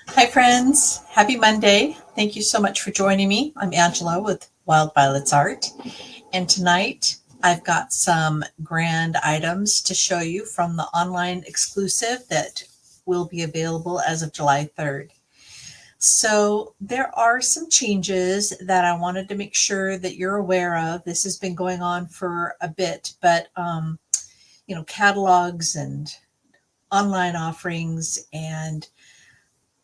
Hi, friends. Happy Monday. Thank you so much for joining me. I'm Angela with Wild Violets Art. And tonight I've got some grand items to show you from the online exclusive that will be available as of July 3rd. So there are some changes that I wanted to make sure that you're aware of. This has been going on for a bit, but catalogs and online offerings and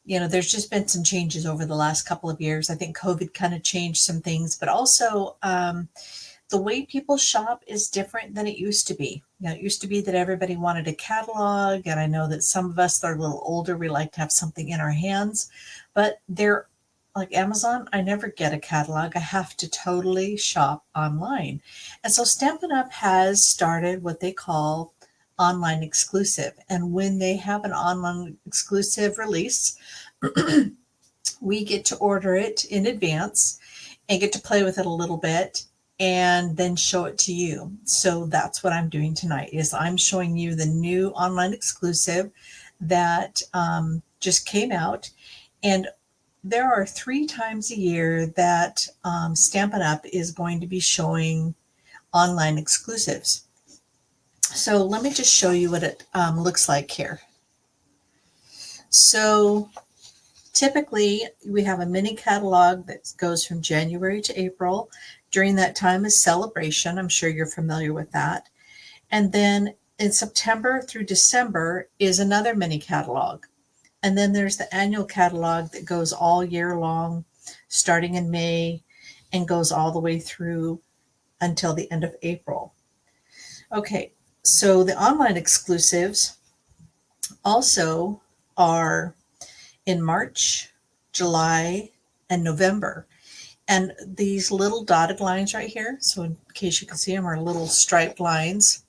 there's just been some changes over the last couple of years. I think COVID kind of changed some things, but also the way people shop is different than it used to be. It used to be that everybody wanted a catalog, and I know that some of us that are a little older, we like to have something in our hands, but they're like Amazon, I never get a catalog. I have to totally shop online. And so Stampin' Up! Has started what they call online exclusive. And when they have an online exclusive release, we get to order it in advance and get to play with it a little bit and then show it to you. So that's what I'm doing tonight is I'm showing you the new online exclusive that just came out. And there are 3 times a year that Stampin' Up! Is going to be showing online exclusives. So let me just show you what it looks like here. So typically we have a mini catalog that goes from January to April. During that time is celebration. I'm sure you're familiar with that. And then in September through December is another mini catalog. And then there's the annual catalog that goes all year long, starting in May and goes all the way through until the end of April. Okay, so the online exclusives also are in March, July, and November. And these little dotted lines right here, so in case you can see them, are little striped lines.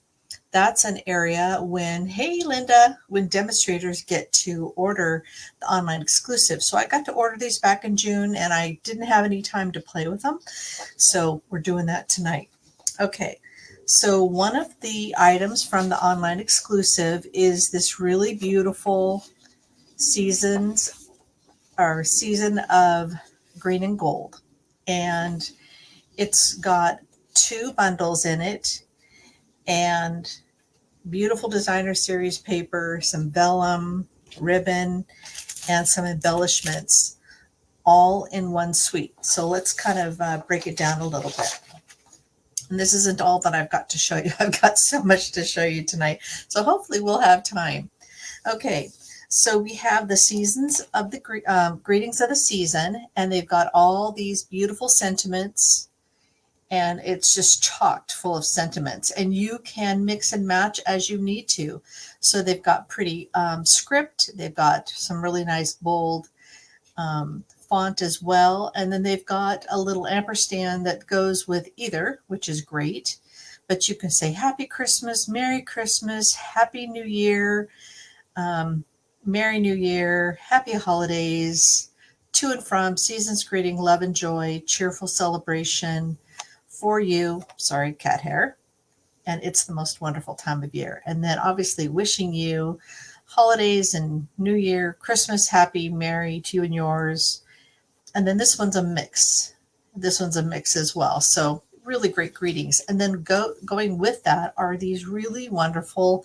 That's an area when, hey, Linda, when demonstrators get to order the online exclusive. So I got to order these back in June, and I didn't have any time to play with them. So we're doing that tonight. Okay, so one of the items from the online exclusive is this really beautiful season of green and gold. And it's got 2 bundles in it and beautiful designer series paper, some vellum, ribbon, and some embellishments all in one suite. So let's kind of break it down a little bit. And this isn't all that I've got to show you. I've got so much to show you tonight. So hopefully we'll have time. Okay, so we have the seasons of the greetings of the season, and they've got all these beautiful sentiments, and it's just chocked full of sentiments, and you can mix and match as you need to. So they've got pretty script, they've got some really nice bold font as well, and then they've got a little ampersand that goes with either, which is great. But you can say Happy Christmas, Merry Christmas, Happy New Year, Merry New Year, Happy Holidays, to and from, season's greeting, love and joy, cheerful celebration for you. Sorry, cat hair. And it's the most wonderful time of year. And then obviously wishing you holidays and New Year, Christmas, happy, merry to you and yours. And then this one's a mix. This one's a mix as well. So really great greetings. And then going with that are these really wonderful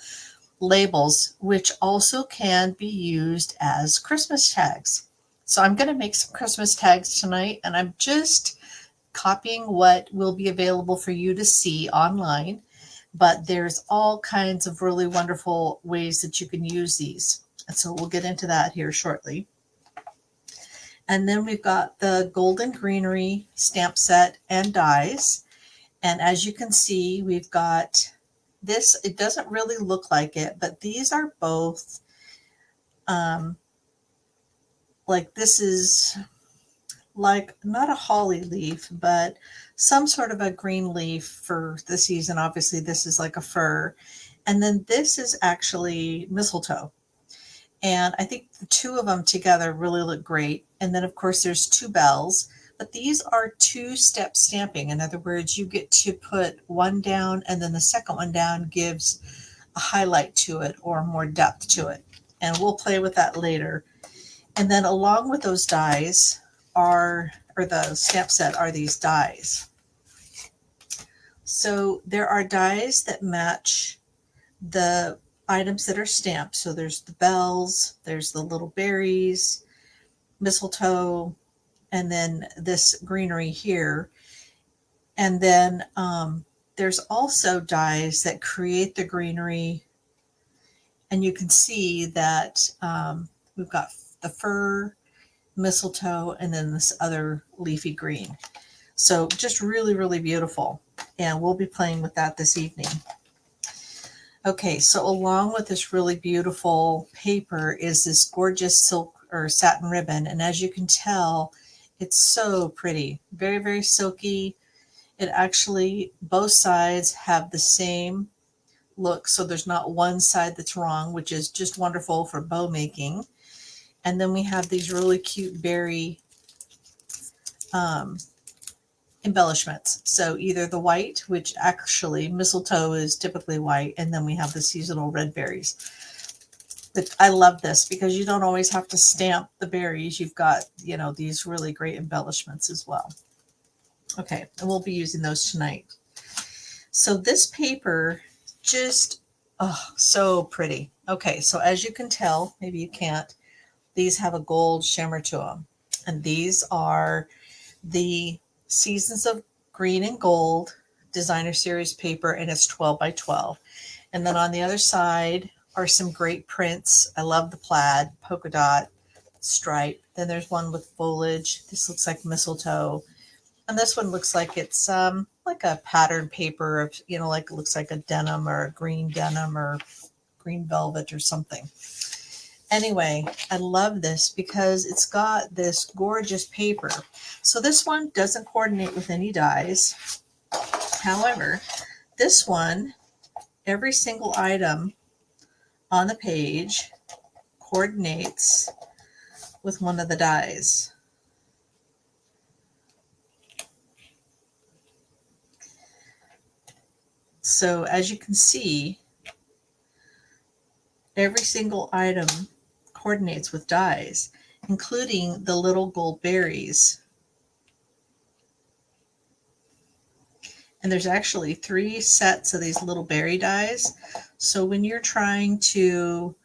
labels, which also can be used as Christmas tags. So I'm going to make some Christmas tags tonight, and I'm just copying what will be available for you to see online. But there's all kinds of really wonderful ways that you can use these. And so we'll get into that here shortly. And then we've got the Golden Greenery stamp set and dies. And as you can see, we've got this. It doesn't really look like it, but these are both like this is like not a holly leaf, but some sort of a green leaf for the season. Obviously, this is like a fir. And then this is actually mistletoe. And I think the 2 of them together really look great. And then, of course, there's 2 bells. But these are 2-step stamping. In other words, you get to put one down, and then the second one down gives a highlight to it or more depth to it. and we'll play with that later. And then along with those dies are, or the stamp set, are these dies. So there are dies that match the items that are stamped. So there's the bells, there's the little berries, mistletoe, and then this greenery here. And then there's also dies that create the greenery. And you can see that we've got the fir, mistletoe, and then this other leafy green. So just really, really beautiful. And we'll be playing with that this evening. Okay, so along with this really beautiful paper is this gorgeous silk or satin ribbon. And as you can tell, it's so pretty. Very, very silky. It actually, both sides have the same look. So there's not one side that's wrong, which is just wonderful for bow making. And then we have these really cute berry embellishments. So either the white, which actually mistletoe is typically white, and then we have the seasonal red berries. But I love this because you don't always have to stamp the berries. You've got, you know, these really great embellishments as well. Okay, and we'll be using those tonight. So this paper just, oh, so pretty. Okay, so as you can tell, maybe you can't, these have a gold shimmer to them. And these are the Seasons of Green and Gold designer series paper, and it's 12 by 12. And then on the other side are some great prints. I love the plaid, polka dot, stripe. Then there's one with foliage. This looks like mistletoe. And this one looks like it's like a pattern paper of, you know, like it looks like a denim or a green denim or green velvet or something. Anyway, I love this because it's got this gorgeous paper. So this one doesn't coordinate with any dies. However, this one, every single item on the page coordinates with one of the dies. So as you can see, every single item coordinates with dies, including the little gold berries. And there's actually 3 sets of these little berry dies. So when you're trying to,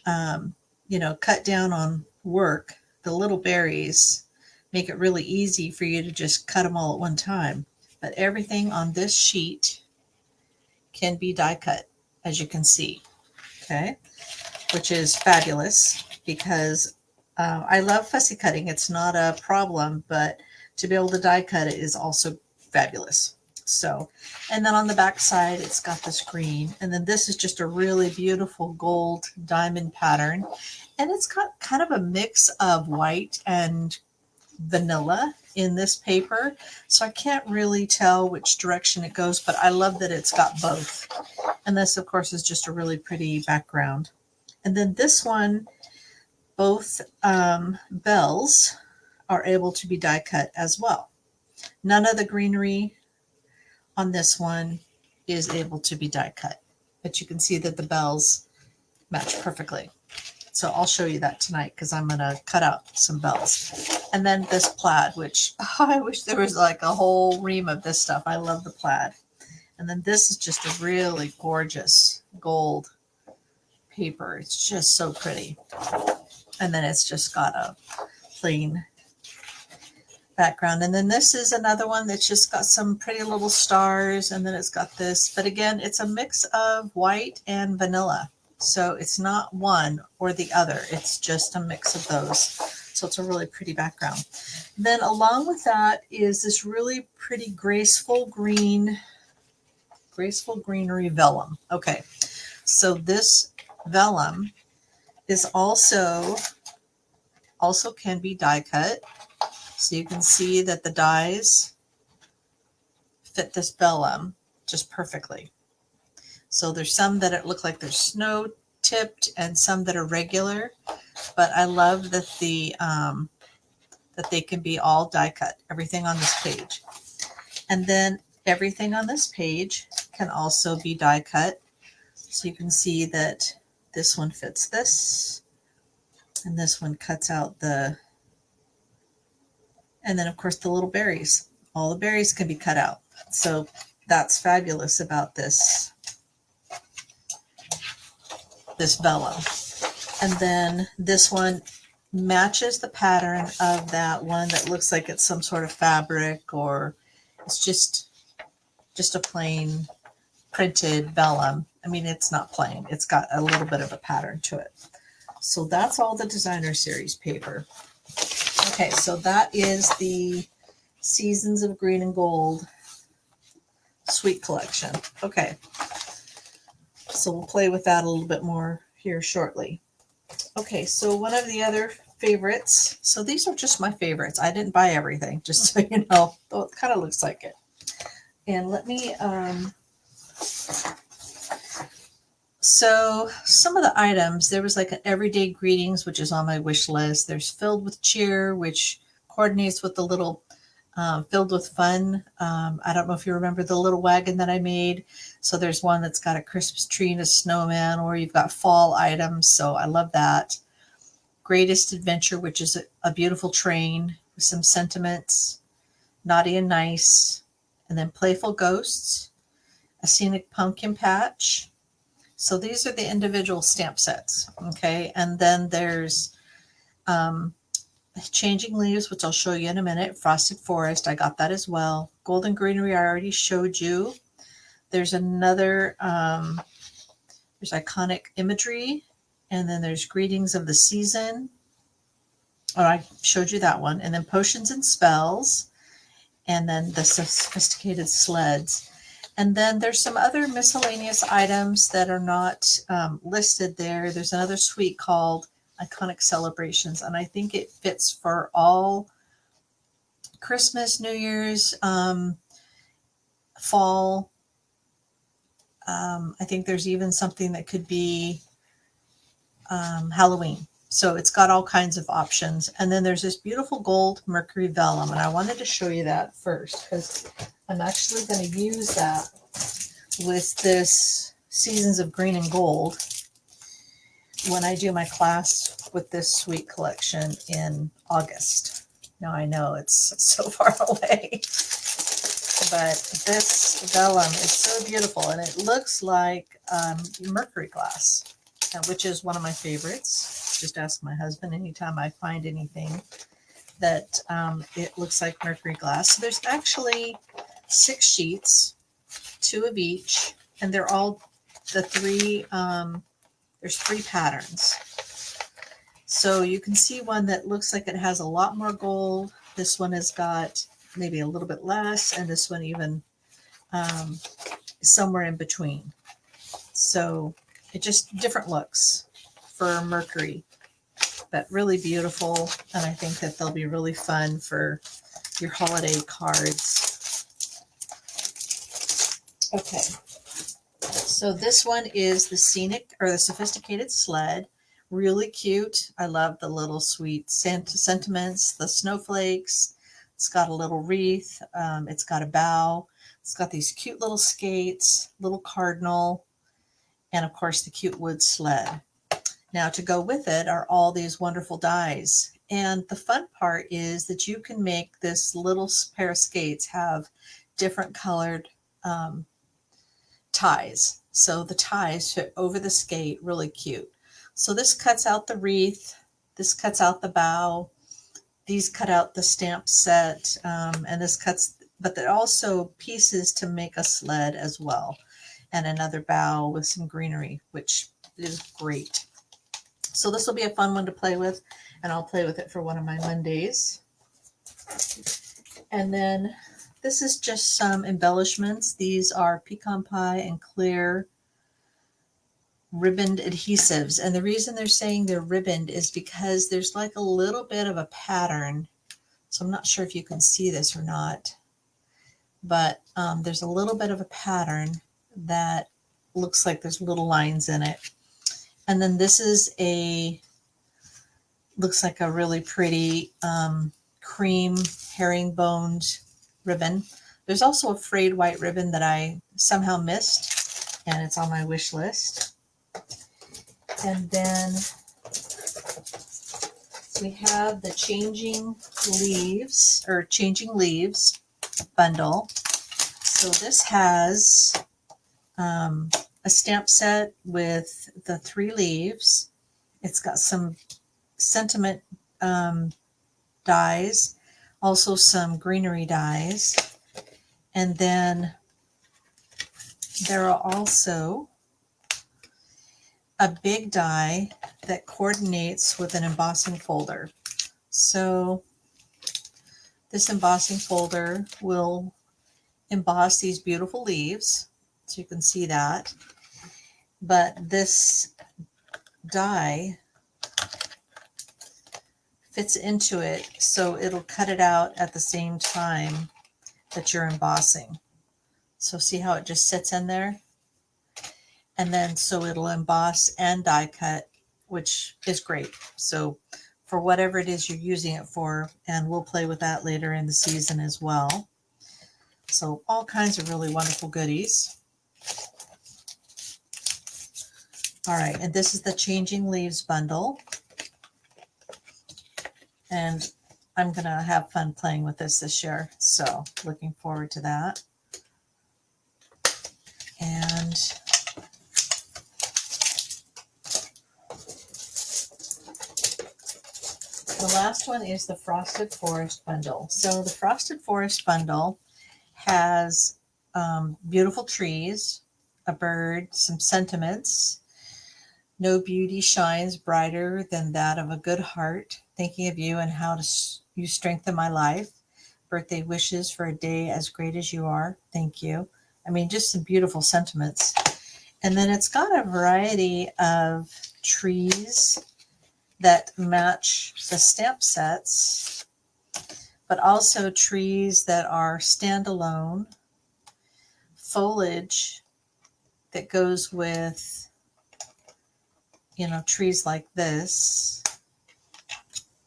you know, cut down on work, the little berries make it really easy for you to just cut them all at one time. But everything on this sheet can be die cut, as you can see. Okay, which is fabulous because I love fussy cutting. It's not a problem, but to be able to die cut it is also fabulous. So, and then on the back side, it's got this green, and then this is just a really beautiful gold diamond pattern, and it's got kind of a mix of white and vanilla in this paper, so I can't really tell which direction it goes, but I love that it's got both. And this, of course, is just a really pretty background. And then this one, both bells are able to be die cut as well. None of the greenery on this one is able to be die cut, but you can see that the bells match perfectly. So I'll show you that tonight because I'm going to cut out some bells. And then this plaid, which I wish there was like a whole ream of this stuff. I love the plaid. And then this is just a really gorgeous gold paper. It's just so pretty. And then it's just got a plain background. And then this is another one that's just got some pretty little stars. And then it's got this. But again, it's a mix of white and vanilla. So it's not one or the other. It's just a mix of those. So it's a really pretty background. Then along with that is this really pretty graceful greenery vellum. Okay, so this vellum is also can be die cut. So you can see that the dies fit this vellum just perfectly. So there's some that it look like they're snow tipped and some that are regular, but I love that that they can be all die cut, everything on this page. And then everything on this page can also be die cut. So you can see that This one fits this, and this one cuts out the, and then of course the little berries. All the berries can be cut out. So that's fabulous about this vellum. And then this one matches the pattern of that one that looks like it's some sort of fabric, or it's just a plain printed vellum. I mean, it's not plain. It's got a little bit of a pattern to it. So that's all the designer series paper. Okay, so that is the Seasons of Green and Gold Sweet Collection. Okay, so we'll play with that a little bit more here shortly. Okay, so one of the other favorites. So these are just my favorites. I didn't buy everything, just so you know. Though it kind of looks like it. And let me, so some of the items, there was like an Everyday Greetings, which is on my wish list. There's Filled with Cheer, which coordinates with the little Filled with Fun. I don't know if you remember the little wagon that I made. So there's one that's got a Christmas tree and a snowman, or you've got fall items. So I love that. Greatest Adventure, which is a beautiful train with some sentiments. Naughty and Nice. And then Playful Ghosts. A Scenic Pumpkin Patch. So these are the individual stamp sets. Okay. And then there's Changing Leaves, which I'll show you in a minute. Frosted Forest, I got that as well. Golden Greenery, I already showed you. There's another, there's Iconic Imagery, and then there's Greetings of the Season. Oh, I showed you that one. And then Potions and Spells, and then the Sophisticated Sleds. And then there's some other miscellaneous items that are not listed there. There's another suite called Iconic Celebrations, and I think it fits for all Christmas, New Year's, fall. I think there's even something that could be Halloween. So it's got all kinds of options. And then there's this beautiful gold Mercury vellum, and I wanted to show you that first because I'm actually going to use that with this Seasons of Green and Gold when I do my class with this sweet collection in August. Now I know it's so far away, but this vellum is so beautiful, and it looks like mercury glass, which is one of my favorites. Just ask my husband anytime I find anything that it looks like mercury glass. So there's actually 6 sheets, 2 of each, and they're all the 3, there's 3 patterns. So you can see one that looks like it has a lot more gold. This one has got maybe a little bit less, and this one even somewhere in between. So it just different looks for Mercury, but really beautiful. And I think that they'll be really fun for your holiday cards. Okay. So this one is the Scenic, or the Sophisticated Sled. Really cute. I love the little sweet sentiments, the snowflakes. It's got a little wreath. It's got a bow. It's got these cute little skates, little cardinal, and of course the cute wood sled. Now to go with it are all these wonderful dies. And the fun part is that you can make this little pair of skates have different colored ties. So the ties fit over the skate, really cute. So this cuts out the wreath, this cuts out the bow, these cut out the stamp set, and this cuts, but they're also pieces to make a sled as well, and another bow with some greenery, which is great. So this will be a fun one to play with, and I'll play with it for one of my Mondays. And then this is just some embellishments. These are pecan pie and clear ribboned adhesives. And the reason they're saying they're ribboned is because there's like a little bit of a pattern. So I'm not sure if you can see this or not, but there's a little bit of a pattern that looks like there's little lines in it. And then this is looks like a really pretty cream herringboned ribbon. There's also a frayed white ribbon that I somehow missed, and it's on my wish list. And then we have the Changing Leaves bundle. So this has a stamp set with the 3 leaves. It's got some sentiment dies, also some greenery dies. And then there are also a big die that coordinates with an embossing folder. So this embossing folder will emboss these beautiful leaves, so you can see that. But this die fits into it, so it'll cut it out at the same time that you're embossing. So see how it just sits in there? And then so it'll emboss and die cut, which is great. So for whatever it is you're using it for, and we'll play with that later in the season as well. So all kinds of really wonderful goodies. All right, and this is the Changing Leaves bundle. And I'm going to have fun playing with this year, so looking forward to that. And the last one is the Frosted Forest bundle. So the Frosted Forest bundle has beautiful trees, a bird, some sentiments. No beauty shines brighter than that of a good heart, thinking of you and how you strengthen my life. Birthday wishes for a day as great as you are. Thank you. I mean, just some beautiful sentiments. And then it's got a variety of trees that match the stamp sets, but also trees that are standalone, foliage that goes with, you know, trees like this.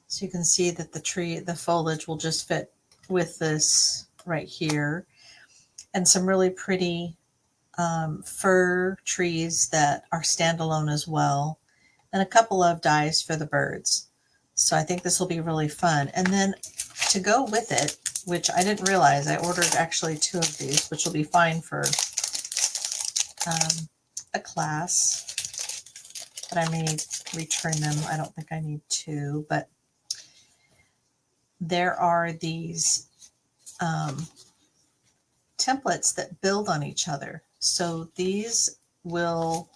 So you can see that the foliage will just fit with this right here. And some really pretty fir trees that are standalone as well. And a couple of dies for the birds. So I think this will be really fun. And then to go with it, which I didn't realize, I ordered actually 2 of these, which will be fine for a class. But I may return them. I don't think I need 2, but there are these templates that build on each other. So these will,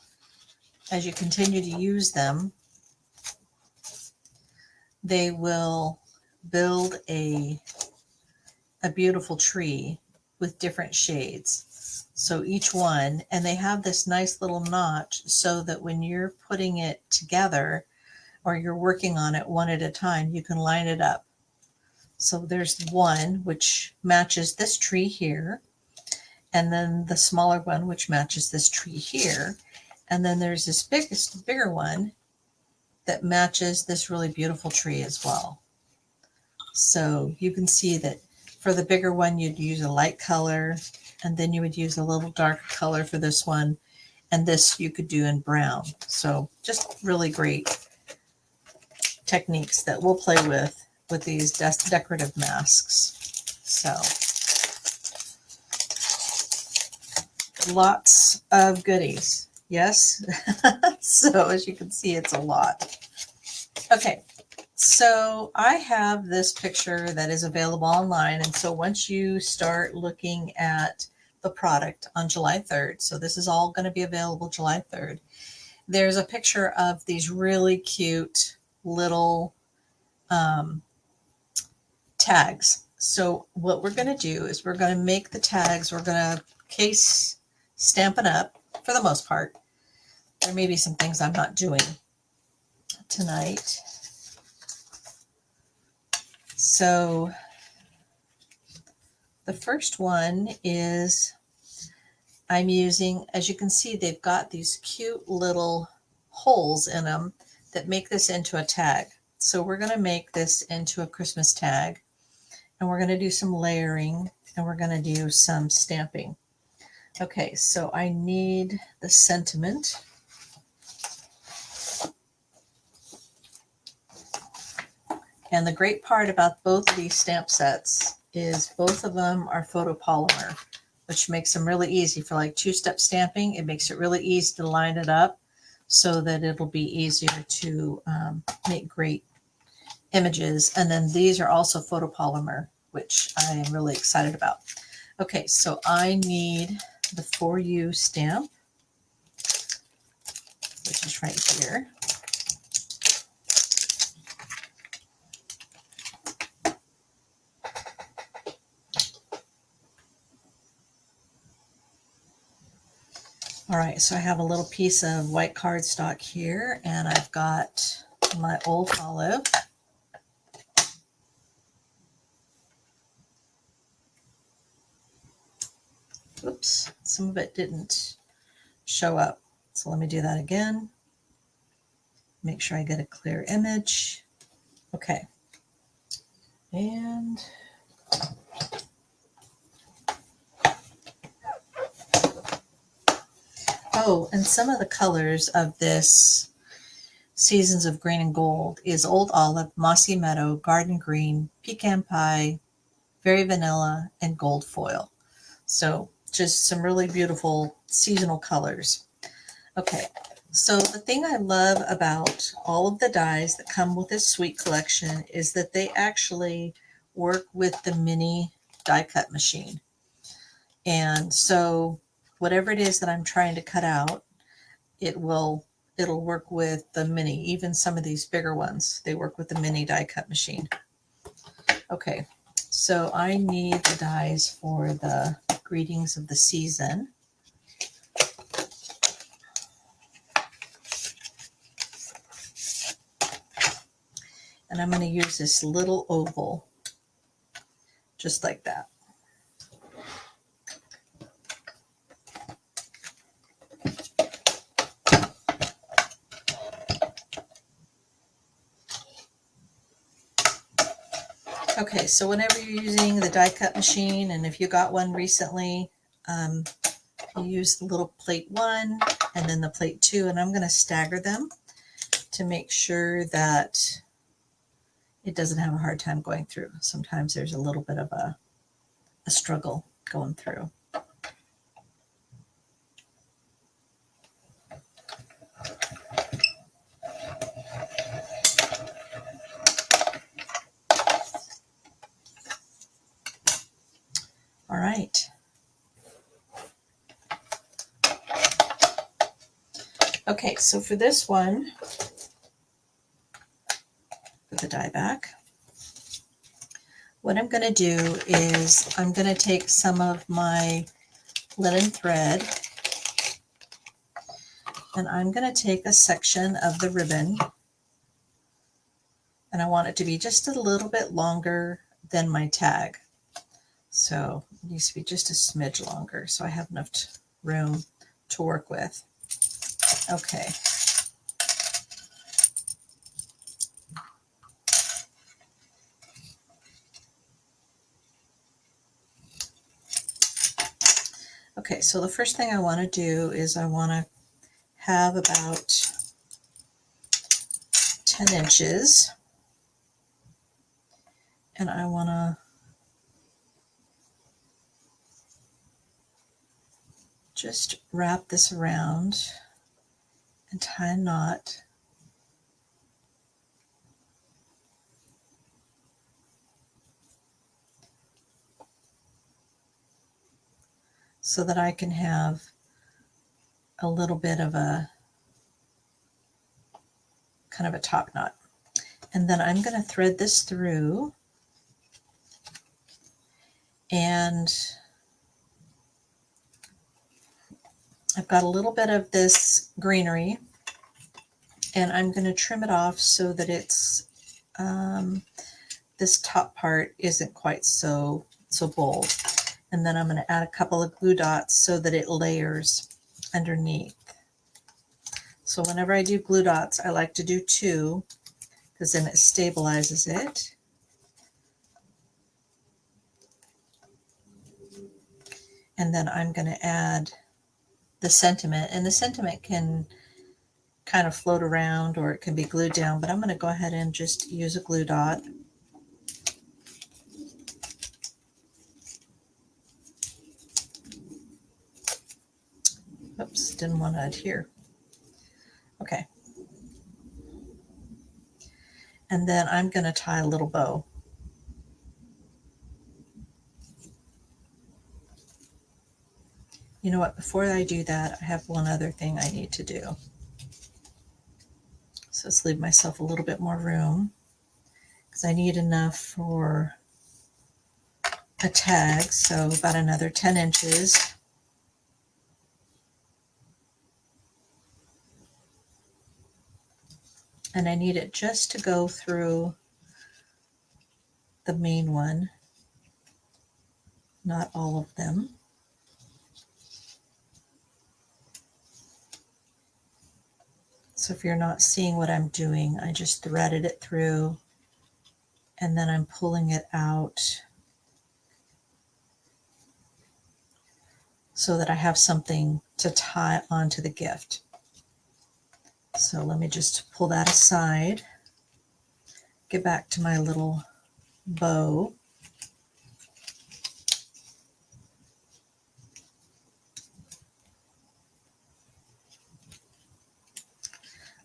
as you continue to use them, they will build a beautiful tree with different shades. So each one, and they have this nice little notch so that when you're putting it together or you're working on it one at a time, you can line it up. So there's one which matches this tree here, and then the smaller one which matches this tree here, and then there's this bigger one that matches this really beautiful tree as well. So you can see that for the bigger one you'd use a light color, and then you would use a little darker color for this one, and this you could do in brown. So just really great techniques that we'll play with these decorative masks. So lots of goodies. Yes. So as you can see, it's a lot. Okay. So I have this picture that is available online. And so once you start looking at the product on July 3rd, so this is all going to be available July 3rd, there's a picture of these really cute little tags. So what we're going to do is we're going to make the tags. We're going to case Stampin' Up for the most part. There may be some things I'm not doing tonight. So the first one is I'm using, as you can see, they've got these cute little holes in them that make this into a tag. So we're going to make this into a Christmas tag, and we're going to do some layering, and we're going to do some stamping. Okay, so I need the sentiment. And the great part about both of these stamp sets is both of them are photopolymer, which makes them really easy for like two-step stamping. It makes it really easy to line it up so that it'll be easier to make great images. And then these are also photopolymer, which I am really excited about. Okay, so I need the For You stamp, which is right here. All right, so I have a little piece of white cardstock here, and I've got my old olive. Oops, some of it didn't show up. So let me do that again. Make sure I get a clear image. Okay. And oh, and some of the colors of this Seasons of Green and Gold is Old Olive, Mossy Meadow, Garden Green, Pecan Pie, Very Vanilla, and Gold Foil. So just some really beautiful seasonal colors. Okay, so the thing I love about all of the dies that come with this Sweet collection is that they actually work with the mini die cut machine. And so whatever it is that I'm trying to cut out, it'll work with the mini. Even some of these bigger ones, they work with the mini die cut machine. Okay, so I need the dies for the Greetings of the Season. And I'm going to use this little oval, just like that. Okay, so whenever you're using the die cut machine, and if you got one recently, you use the little plate 1 and then the plate 2, and I'm going to stagger them to make sure that it doesn't have a hard time going through. Sometimes there's a little bit of a struggle going through. All right. Okay, so for this one, put the die back. What I'm going to do is I'm going to take some of my linen thread, and I'm going to take a section of the ribbon, and I want it to be just a little bit longer than my tag. So it needs to be just a smidge longer so I have enough room to work with. Okay. Okay, so the first thing I want to do is I want to have about 10 inches, and I want to just wrap this around and tie a knot. So that I can have a little bit of a kind of a top knot. And then I'm going to thread this through, and I've got a little bit of this greenery, and I'm going to trim it off so that it's this top part isn't quite so bold. And then I'm going to add a couple of glue dots so that it layers underneath. So whenever I do glue dots, I like to do 2 because then it stabilizes it. And then I'm going to add the sentiment, and the sentiment can kind of float around or it can be glued down, but I'm going to go ahead and just use a glue dot Oops, didn't want to adhere. Okay. And then I'm going to tie a little bow. You know what, before I do that, I have one other thing I need to do. So let's leave myself a little bit more room because I need enough for a tag, so about another 10 inches. And I need it just to go through the main one, not all of them. So if you're not seeing what I'm doing, I just threaded it through and then I'm pulling it out so that I have something to tie onto the gift. So let me just pull that aside, get back to my little bow.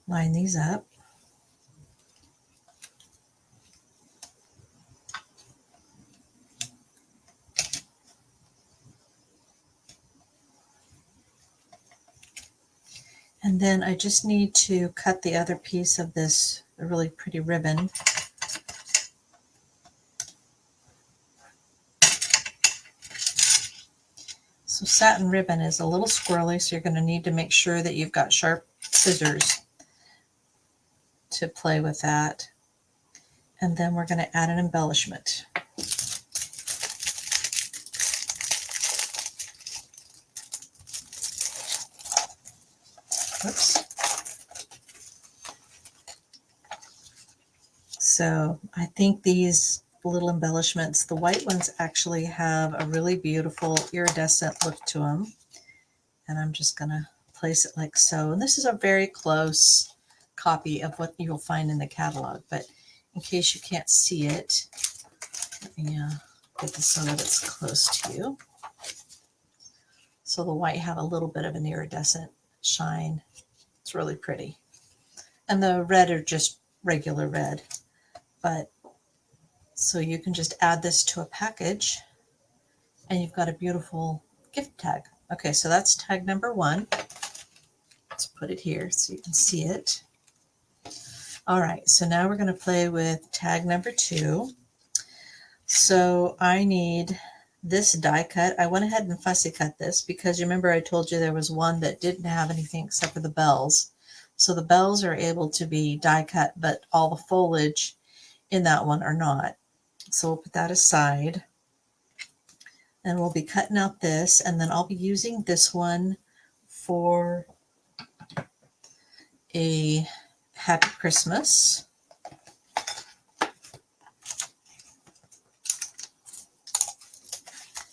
Line these up. And then I just need to cut the other piece of this really pretty ribbon. So satin ribbon is a little squirrely, so you're going to need to make sure that you've got sharp scissors to play with that. And then we're going to add an embellishment. Oops. So I think these little embellishments, the white ones actually have a really beautiful iridescent look to them. And I'm just going to place it like so. And this is a very close copy of what you'll find in the catalog, but in case you can't see it, let me get this so that it's close to you. So the white have a little bit of an iridescent shine. It's really pretty. And the red are just regular red. But so you can just add this to a package and you've got a beautiful gift tag. Okay, so that's tag number 1. Let's put it here so you can see it. All right, so now we're going to play with tag number 2. So I need this die cut. I went ahead and fussy cut this because you remember I told you there was one that didn't have anything except for the bells. So the bells are able to be die cut, but all the foliage in that one are not. So we'll put that aside. And we'll be cutting out this, and then I'll be using this one for a Happy Christmas.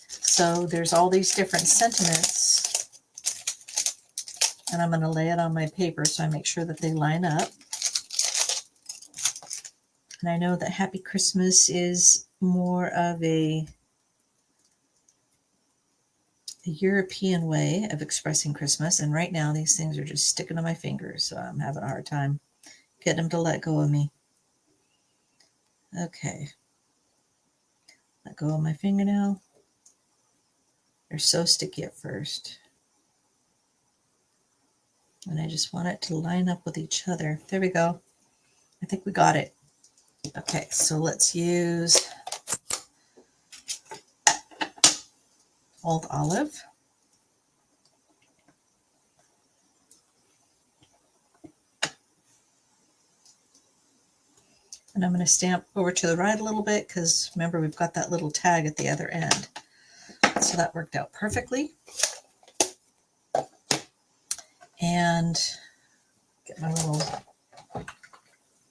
So there's all these different sentiments, and I'm going to lay it on my paper so I make sure that they line up. And I know that Happy Christmas is more of a European way of expressing Christmas, and right now these things are just sticking to my fingers, so I'm having a hard time getting them to let go of me. Okay. Let go of my fingernail. They're so sticky at first. And I just want it to line up with each other. There we go. I think we got it. Okay, so let's use Old Olive. And I'm going to stamp over to the right a little bit because remember we've got that little tag at the other end. So that worked out perfectly. And get my little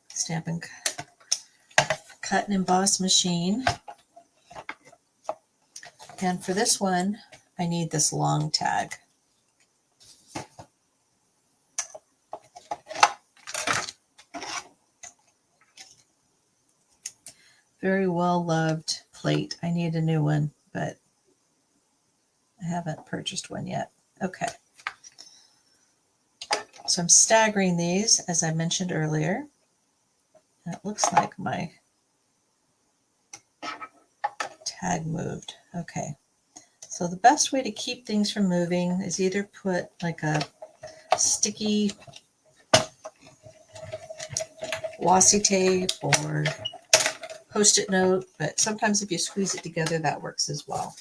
stamp and cut and emboss machine. And for this one, I need this long tag. Very well loved plate. I need a new one, but I haven't purchased one yet. Okay. So I'm staggering these, as I mentioned earlier. And it looks like my tag moved. Okay. So the best way to keep things from moving is either put like a sticky washi tape or Post-it note, but sometimes if you squeeze it together, that works as well.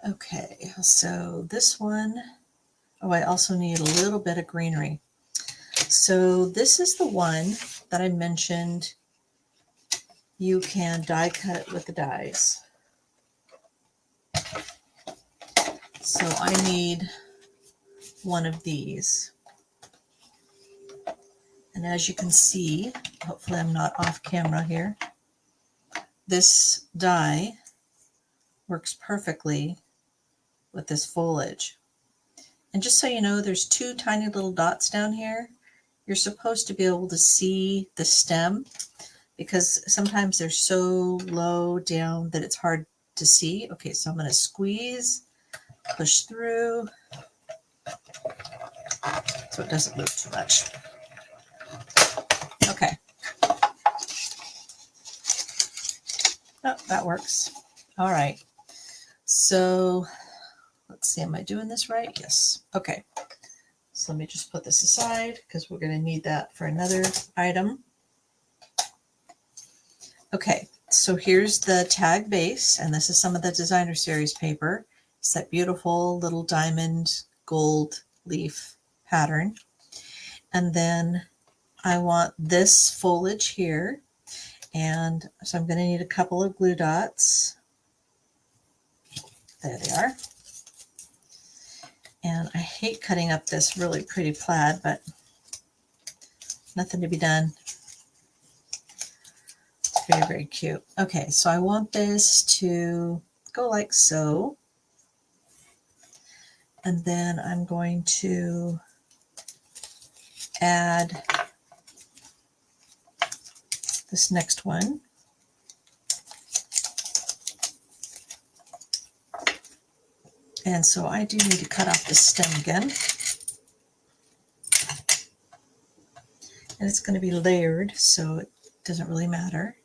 Okay, so this one, oh, I also need a little bit of greenery. So this is the one that I mentioned you can die cut with the dies. So I need one of these. And as you can see, hopefully I'm not off camera here, this die works perfectly with this foliage. And just so you know, there's two tiny little dots down here. You're supposed to be able to see the stem because sometimes they're so low down that it's hard to see. Okay, so I'm going to squeeze, push through so it doesn't move too much. Okay. Oh, that works. All right. So let's see, am I doing this right? Yes. Okay. So let me just put this aside because we're going to need that for another item. Okay, so here's the tag base, and this is some of the designer series paper. It's that beautiful little diamond gold leaf pattern. And then I want this foliage here. And so I'm going to need a couple of glue dots. There they are. And I hate cutting up this really pretty plaid, but nothing to be done. It's very, very cute. Okay, so I want this to go like so. And then I'm going to add this next one. And so I do need to cut off the stem again. And it's going to be layered, so it doesn't really matter.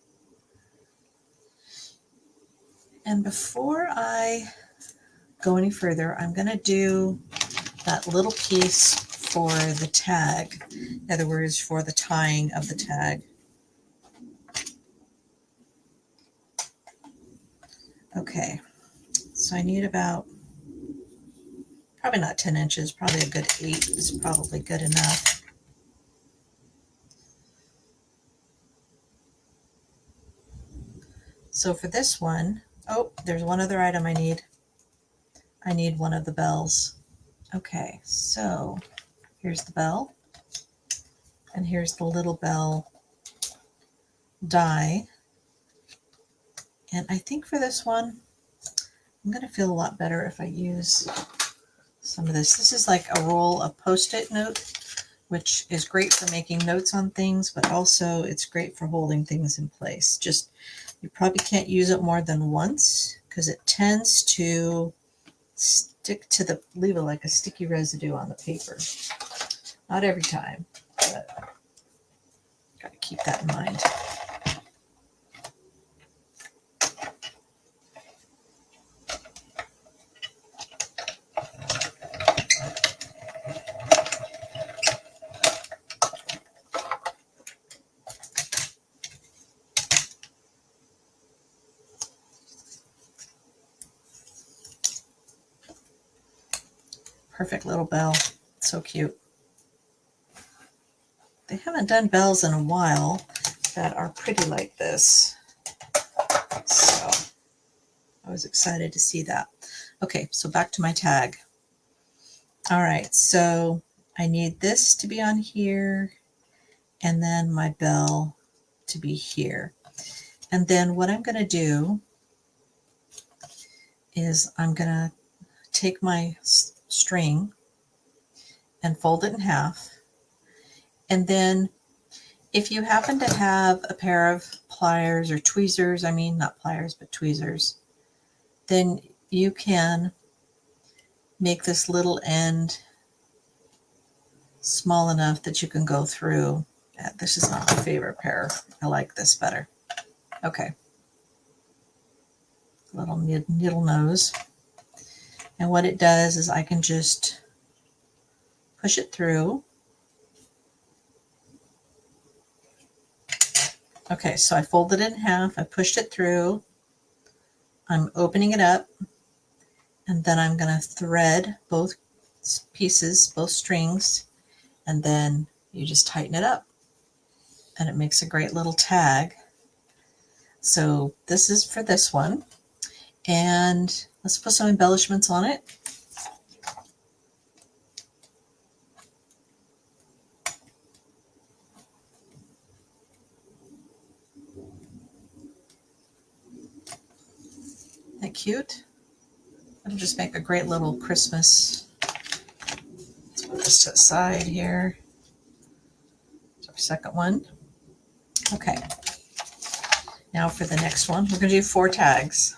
And before I go any further, I'm going to do that little piece for the tag. In other words, for the tying of the tag. Okay, so I need about, probably not 10 inches, probably a good 8 is probably good enough. So for this one, oh, there's one other item I need. I need one of the bells. Okay, so here's the bell, and here's the little bell die. And I think for this one, I'm going to feel a lot better if I use some of this. This is like a roll of Post-it note, which is great for making notes on things, but also it's great for holding things in place. Just, you probably can't use it more than once because it tends to stick to the, leave it like a sticky residue on the paper. Not every time, but got to keep that in mind. Perfect little bell. So cute. They haven't done bells in a while that are pretty like this. So I was excited to see that. Okay, so back to my tag. All right, so I need this to be on here and then my bell to be here. And then what I'm going to do is I'm going to take my string and fold it in half. And then if you happen to have a pair of pliers or tweezers, I mean, not pliers, but tweezers, then you can make this little end small enough that you can go through. This is not my favorite pair. I like this better. Okay. Little needle nose. And what it does is I can just push it through. Okay, so I folded it in half. I pushed it through. I'm opening it up. And then I'm going to thread both pieces, both strings. And then you just tighten it up. And it makes a great little tag. So this is for this one. And let's put some embellishments on it. Isn't that cute? It'll just make a great little Christmas. Let's put this to the side here. It's our second one. Okay. Now for the next one, we're going to do 4 tags.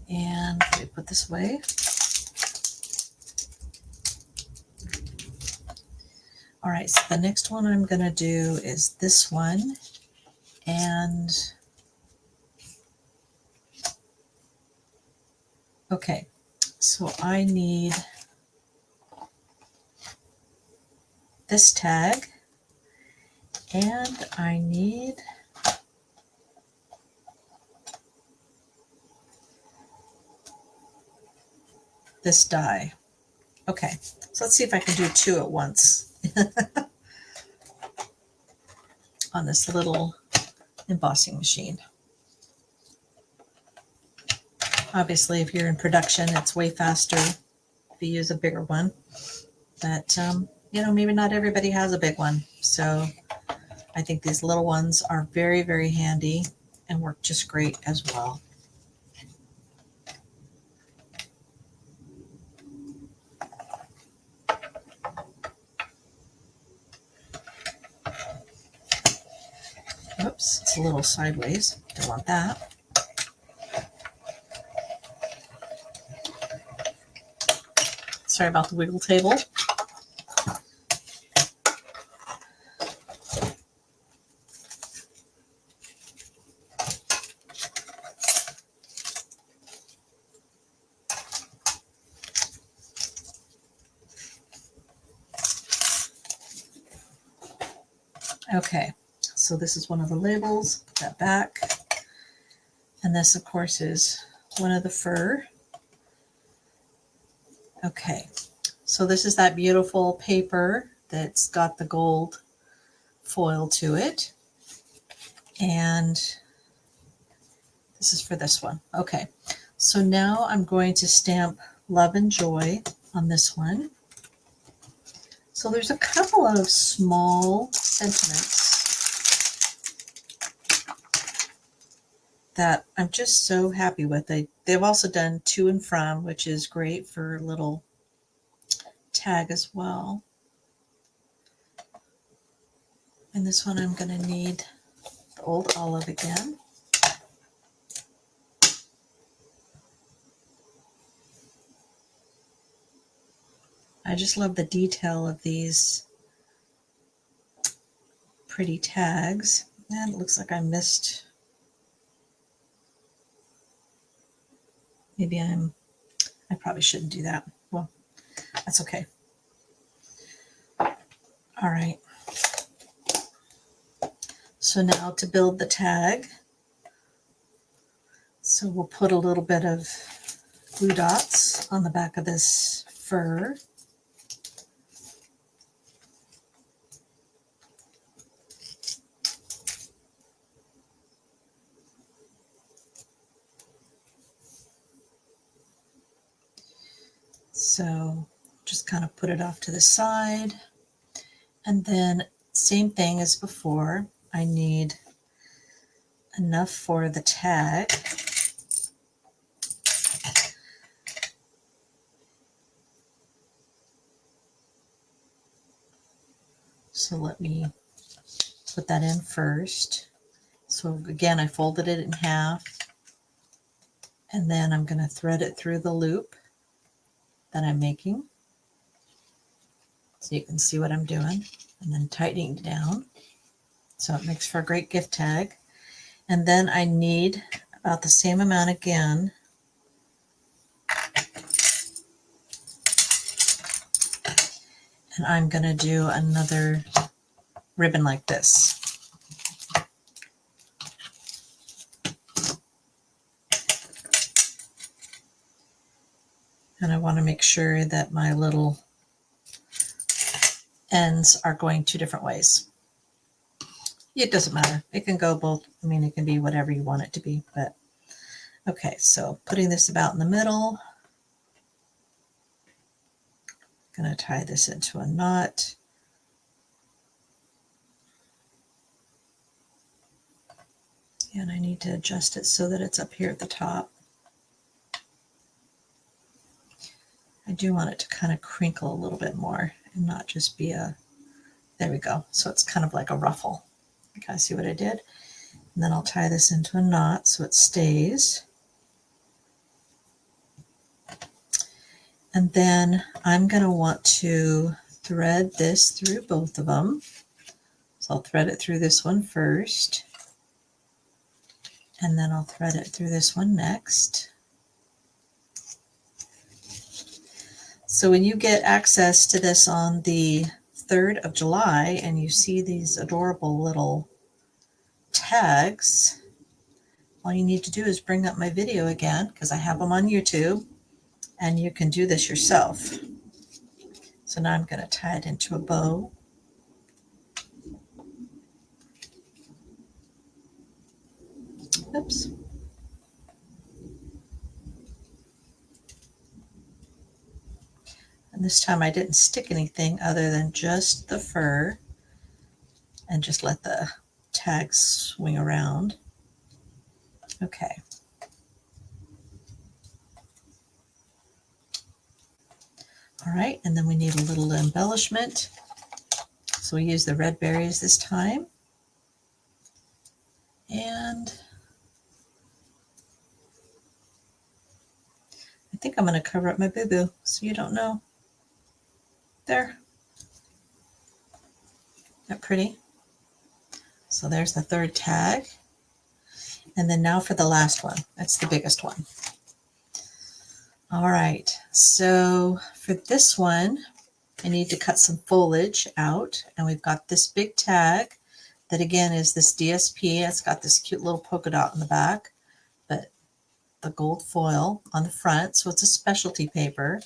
And let me put this away. All right, so the next one I'm going to do is this one. And okay, so I need this tag, and I need this die. Okay, so let's see if I can do 2 at once on this little embossing machine. Obviously, if you're in production, it's way faster if you use a bigger one. But, you know, maybe not everybody has a big one. So I think these little ones are very, very handy and work just great as well. Oops, it's a little sideways. Don't want that. Sorry about the wiggle table. Okay, so this is one of the labels, put that back. And this, of course, is one of the fur. Okay, so this is that beautiful paper that's got the gold foil to it. And this is for this one. Okay, so now I'm going to stamp Love and Joy on this one. So there's a couple of small sentiments that I'm just so happy with. They've also done to and from, which is great for a little tag as well. And this one I'm going to need the old olive again. I just love the detail of these pretty tags. And it looks like I missed. Maybe I probably shouldn't do that. Well, that's okay. All right. So now to build the tag. So we'll put a little bit of glue dots on the back of this fur. So just kind of put it off to the side. And then same thing as before, I need enough for the tag. So let me put that in first. So again, I folded it in half And then I'm going to thread it through the loop that I'm making, so you can see what I'm doing, and then tightening it down so it makes for a great gift tag. And then I need about the same amount again. And I'm going to do another ribbon like this. And I want to make sure that my little ends are going two different ways. It doesn't matter. It can go both. I mean, it can be whatever you want it to be, but okay. So putting this about in the middle, I'm going to tie this into a knot. And I need to adjust it so that it's up here at the top. I do want it to kind of crinkle a little bit more and not just be a, there we go. So it's kind of like a ruffle. You guys see what I did? And then I'll tie this into a knot so it stays. And then I'm going to want to thread this through both of them. So I'll thread it through this one first. And then I'll thread it through this one next. So when you get access to this on the 3rd of July and you see these adorable little tags, all you need to do is bring up my video again, because I have them on YouTube, and you can do this yourself. So now I'm going to tie it into a bow. Oops. And this time I didn't stick anything other than just the fur, and just let the tag swing around. Okay. All right, and then we need a little embellishment. So we use the red berries this time. And I think I'm going to cover up my boo-boo so you don't know. There. Isn't that pretty? So there's the 3rd tag. And then now for the last one. That's the biggest one. All right, so for this one, I need to cut some foliage out. And we've got this big tag that again is this DSP. It's got this cute little polka dot in the back, but the gold foil on the front. So it's a specialty paper.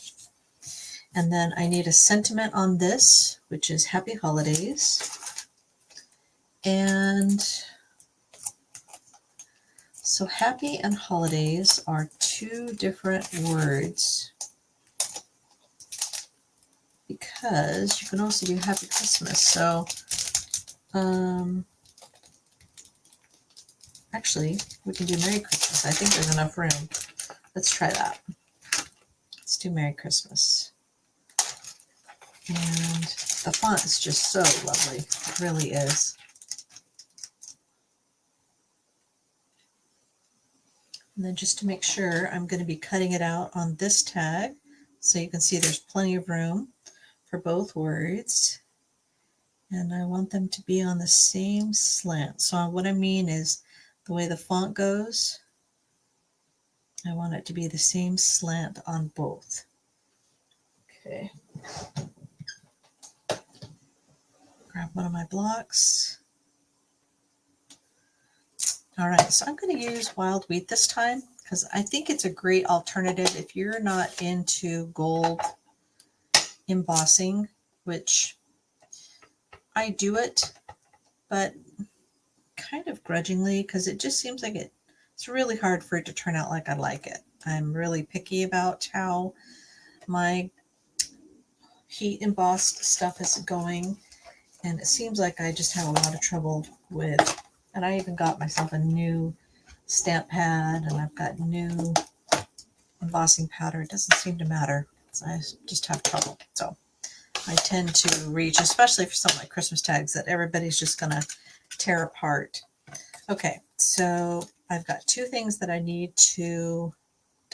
And then I need a sentiment on this, which is Happy Holidays. And so happy and holidays are two different words, because you can also do Happy Christmas. So actually, we can do Merry Christmas. I think there's enough room. Let's try that. Let's do Merry Christmas. And the font is just so lovely. It really is. And then just to make sure, I'm going to be cutting it out on this tag. So you can see there's plenty of room for both words. And I want them to be on the same slant. So what I mean is the way the font goes, I want it to be the same slant on both. Okay. Grab one of my blocks. All right, so I'm going to use wild wheat this time because I think it's a great alternative if you're not into gold embossing, which I do it, but kind of grudgingly, because it just seems like it's really hard for it to turn out like I like it. I'm really picky about how my heat embossed stuff is going, and it seems like I just have a lot of trouble with, and I even got myself a new stamp pad, and I've got new embossing powder. It doesn't seem to matter. I just have trouble. So I tend to reach, especially for something like Christmas tags that everybody's just going to tear apart. Okay, so I've got two things that I need to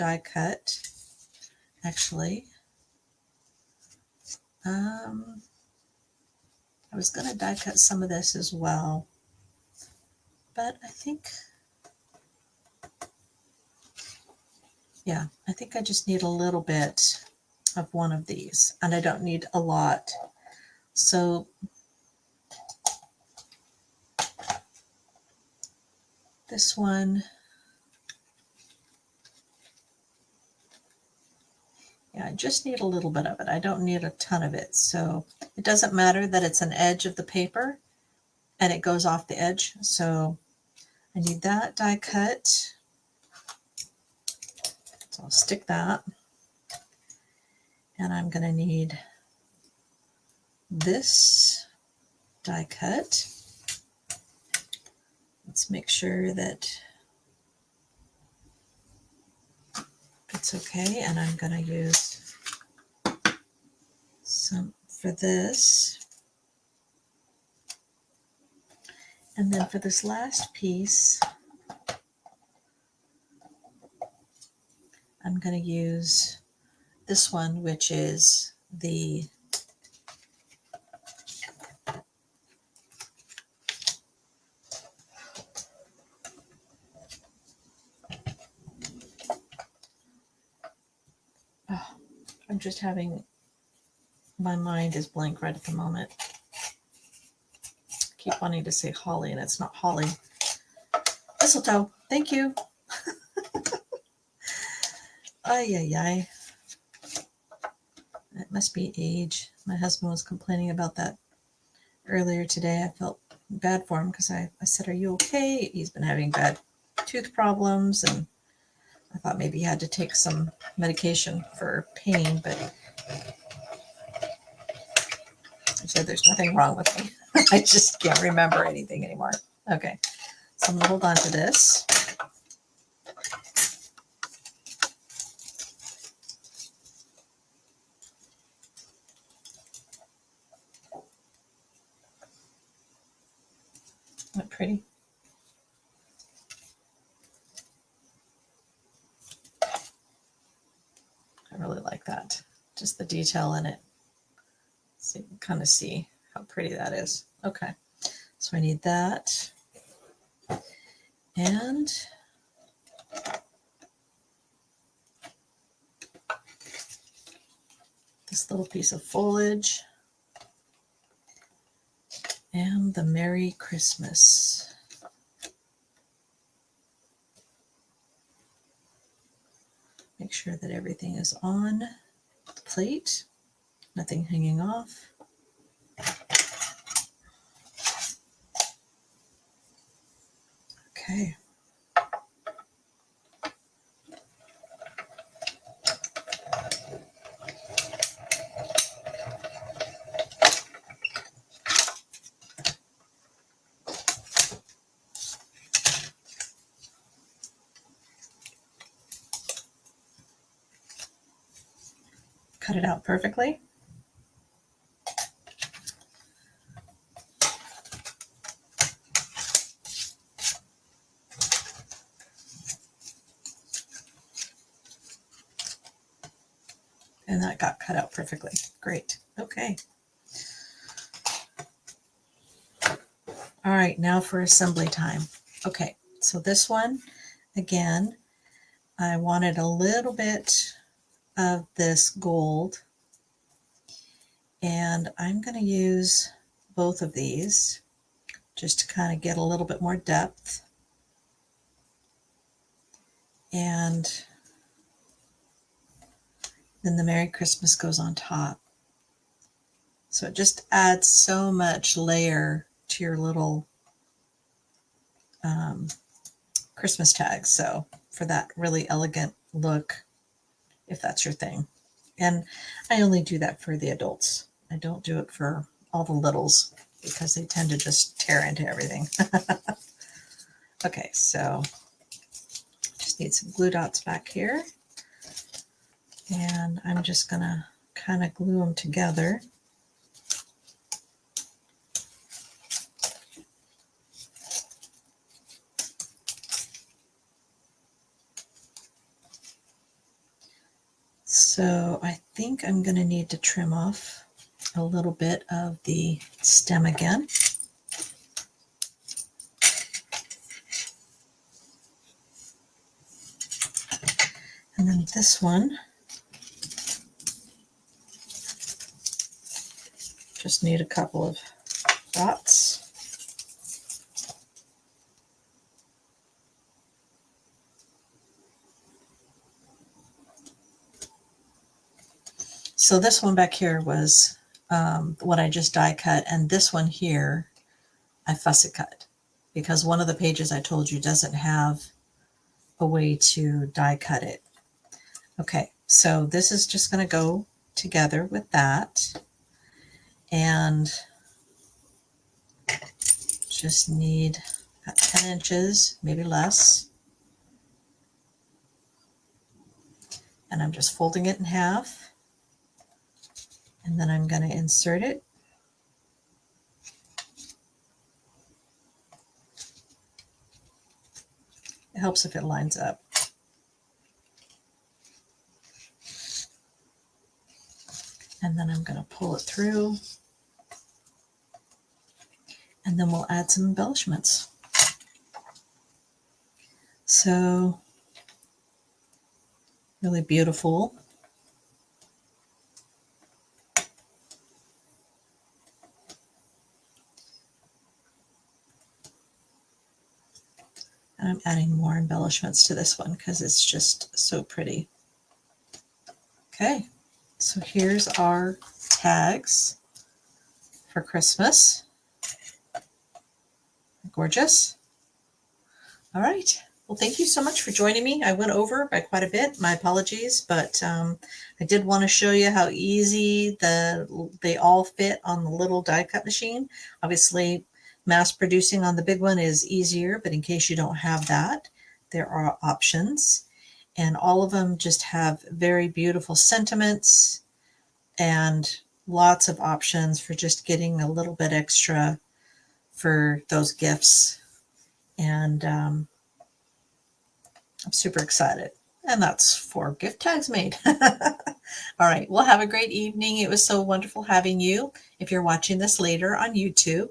die cut, actually. I was going to die cut some of this as well, but I think, yeah, I think I just need a little bit of one of these, and I don't need a lot. So this one, yeah, I just need a little bit of it. I don't need a ton of it. So it doesn't matter that it's an edge of the paper and it goes off the edge. So I need that die cut. So I'll stick that. And I'm going to need this die cut. Let's make sure that it's okay. And I'm going to use some for this. And then for this last piece, I'm going to use this one, which is the I'm just having, my mind is blank right at the moment. I keep wanting to say holly, and it's not holly. Mistletoe. Thank you. Ay, ay, ay. It must be age. My husband was complaining about that earlier today. I felt bad for him because I said, "Are you okay?" He's been having bad tooth problems, and I thought maybe he had to take some medication for pain, but I said, "There's nothing wrong with me." I just can't remember anything anymore. Okay, so I'm going to hold on to this. Isn't that pretty? I really like that. Just the detail in it. So you can kind of see how pretty that is. Okay, so I need that. And this little piece of foliage. And the Merry Christmas. Make sure that everything is on the plate, nothing hanging off. Okay. Cut it out perfectly. And that got cut out perfectly. Great. Okay. All right, now for assembly time. Okay, so this one, again, I wanted a little bit of this gold, and I'm going to use both of these just to kind of get a little bit more depth. And then the Merry Christmas goes on top. So it just adds so much layer to your little Christmas tags. So for that really elegant look, if that's your thing. And I only do that for the adults. I don't do it for all the littles because they tend to just tear into everything. Okay, so just need some glue dots back here. And I'm just going to kind of glue them together. So I think I'm going to need to trim off a little bit of the stem again. And then this one, just need a couple of dots. So this one back here was what I just die cut, and this one here I fussy cut because one of the pages I told you doesn't have a way to die cut it. Okay, so this is just going to go together with that, and just need about 10 inches, maybe less. And I'm just folding it in half, and then I'm going to insert it. It helps if it lines up. And then I'm going to pull it through, and then we'll add some embellishments. So really beautiful. And I'm adding more embellishments to this one because it's just so pretty. Okay, so here's our tags for Christmas. Gorgeous. All right. Well, thank you so much for joining me. I went over by quite a bit. My apologies, but I did want to show you how easy they all fit on the little die cut machine. Obviously, mass producing on the big one is easier, but in case you don't have that, there are options. And all of them just have very beautiful sentiments and lots of options for just getting a little bit extra for those gifts. And I'm super excited. And that's 4 gift tags made. All right. Well, have a great evening. It was so wonderful having you. If you're watching this later on YouTube,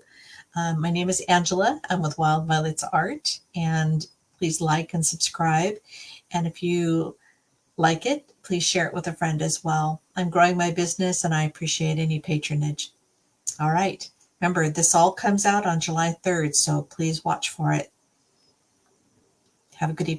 my name is Angela. I'm with Wild Violets Art. And please like and subscribe. And if you like it, please share it with a friend as well. I'm growing my business and I appreciate any patronage. All right. Remember, this all comes out on July 3rd, so please watch for it. Have a good evening.